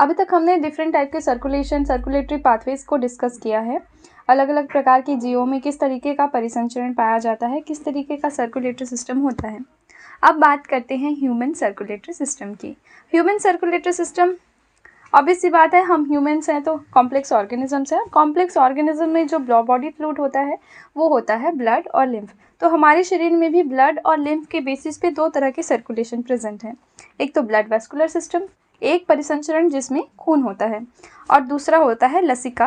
अभी तक हमने डिफरेंट टाइप के सर्कुलेटरी पाथवेज को डिस्कस किया है। अलग अलग प्रकार के जीवों में किस तरीके का परिसंचरण पाया जाता है, किस तरीके का सर्कुलेटरी सिस्टम होता है। अब बात करते हैं ह्यूमन सर्कुलेटरी सिस्टम की। ह्यूमन सर्कुलेटरी सिस्टम, ऑब्वियस सी बात है, हम ह्यूमन्स हैं तो कॉम्प्लेक्स ऑर्गेनिजम्स हैं। कॉम्प्लेक्स ऑर्गेनिज्म में जो बॉडी फ्लूइड होता है वो होता है ब्लड और लिम्फ। तो हमारे शरीर में भी ब्लड और लिम्फ के बेसिस पे दो तरह के सर्कुलेशन प्रेजेंट हैं। एक तो ब्लड वेस्कुलर सिस्टम, एक परिसंचरण जिसमें खून होता है, और दूसरा होता है लसिका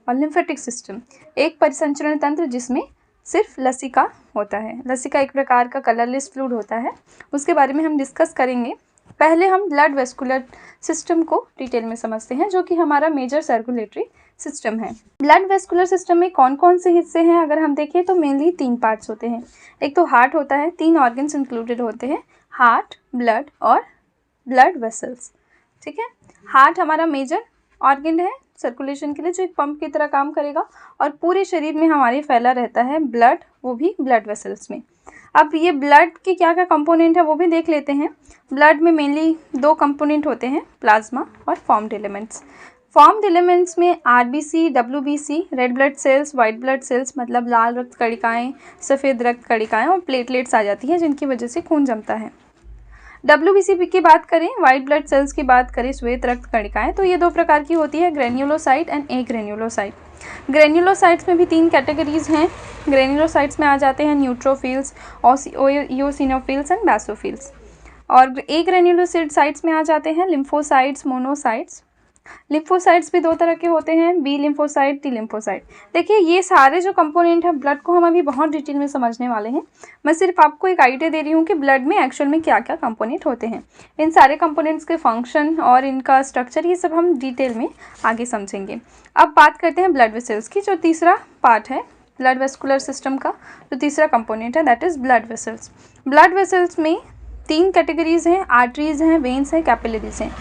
और लिम्फेटिक सिस्टम, एक परिसंचरण तंत्र जिसमें सिर्फ लसिका होता है। लसिका एक प्रकार का कलरलेस फ्लूइड होता है, उसके बारे में हम डिस्कस करेंगे। पहले हम ब्लड वेस्कुलर सिस्टम को डिटेल में समझते हैं, जो कि हमारा मेजर सर्कुलेटरी सिस्टम है। ब्लड वेस्कुलर सिस्टम में कौन कौन से हिस्से हैं अगर हम देखें तो मेनली 3 पार्ट्स होते हैं। एक तो हार्ट होता है, 3 ऑर्गन्स इंक्लूडेड होते हैं, हार्ट, ब्लड और ब्लड वेसल्स। ठीक है, हार्ट हमारा मेजर ऑर्गन है सर्कुलेशन के लिए, जो एक पंप की तरह काम करेगा और पूरे शरीर में हमारे फैला रहता है ब्लड, वो भी ब्लड वेसल्स में। अब ये ब्लड के क्या क्या कंपोनेंट है वो भी देख लेते हैं। ब्लड में मेनली 2 कंपोनेंट होते हैं, प्लाज्मा और फॉर्म्ड एलिमेंट्स। फॉर्म्ड एलिमेंट्स में RBC, WBC, red blood cells, white blood cells मतलब लाल रक्त कणिकाएं, सफ़ेद रक्त कणिकाएं और प्लेटलेट्स आ जाती हैं, जिनकी वजह से खून जमता है। डब्ल्यूबीसी की बात करें, वाइट ब्लड सेल्स की बात करें, श्वेत रक्त कणिकाएं, तो ये 2 प्रकार की होती है, ग्रेन्युलोसाइट एंड एग्रेन्युलोसाइट। ग्रेन्युलोसाइट्स में भी 3 कैटेगरीज हैं। ग्रेन्युलोसाइट्स में आ जाते हैं न्यूट्रोफिल्स, इओसिनोफिल्स एंड बेसोफिल्स, और एग्रेन्युलोसाइट्स में आ जाते हैं लिम्फोसाइट्स, मोनोसाइट्स। लिम्फोसाइट्स भी 2 तरह के होते हैं, बी लिम्फोसाइट, टी लिम्फोसाइट। देखिए, ये सारे जो कंपोनेंट हैं ब्लड को हम अभी बहुत डिटेल में समझने वाले हैं। मैं सिर्फ आपको एक आइडिया दे रही हूँ कि ब्लड में एक्चुअल में क्या क्या कंपोनेंट होते हैं। इन सारे कंपोनेंट्स के फंक्शन और इनका स्ट्रक्चर, ये सब हम डिटेल में आगे समझेंगे। अब बात करते हैं ब्लड वेसल्स की, जो तीसरा पार्ट है ब्लड वेस्कुलर सिस्टम का, जो तीसरा कंपोनेंट है that is blood vessels. Blood vessels में 3 कैटेगरीज हैं, आर्टरीज हैं, वेन्स हैं, कैपिलरीज हैं।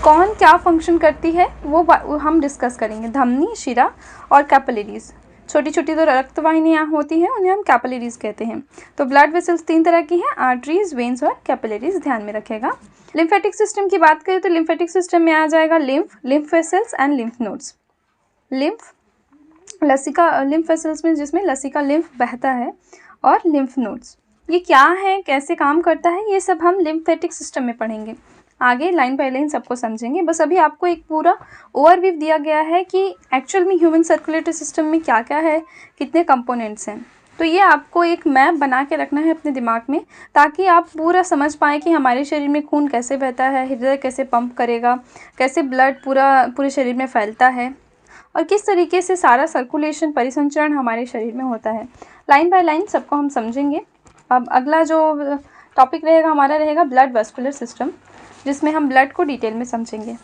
कौन क्या फंक्शन करती है वो हम डिस्कस करेंगे। धमनी, शिरा और कैपिलरीज, छोटी छोटी जो रक्तवाहिनियाँ होती हैं उन्हें हम कैपिलरीज कहते हैं। तो ब्लड वेसल्स 3 तरह की हैं, आर्टरीज, वेन्स और कैपिलरीज, ध्यान में रखेगा। लिम्फेटिक सिस्टम की बात करें तो लिम्फेटिक सिस्टम में आ जाएगा lymph, lymph vessels and lymph nodes. Lymph, लसिका, लिम्फ वेसल्स में जिसमें लसिका लिम्फ बहता है, और लिम्फ नोड्स। ये क्या है, कैसे काम करता है, ये सब हम लिम्फेटिक सिस्टम में पढ़ेंगे। आगे लाइन बाय लाइन सबको समझेंगे। बस अभी आपको एक पूरा ओवरव्यू दिया गया है कि एक्चुअल में ह्यूमन सर्कुलेटरी सिस्टम में क्या क्या है, कितने कंपोनेंट्स हैं। तो ये आपको एक मैप बना के रखना है अपने दिमाग में, ताकि आप पूरा समझ पाएँ कि हमारे शरीर में खून कैसे बहता है, हृदय कैसे पंप करेगा, कैसे ब्लड पूरे शरीर में फैलता है, और किस तरीके से सारा सर्कुलेशन, परिसंचरण हमारे शरीर में होता है। लाइन बाय लाइन सबको हम समझेंगे। अब अगला जो टॉपिक रहेगा हमारा रहेगा ब्लड वेस्कुलर सिस्टम, जिसमें हम ब्लड को डिटेल में समझेंगे।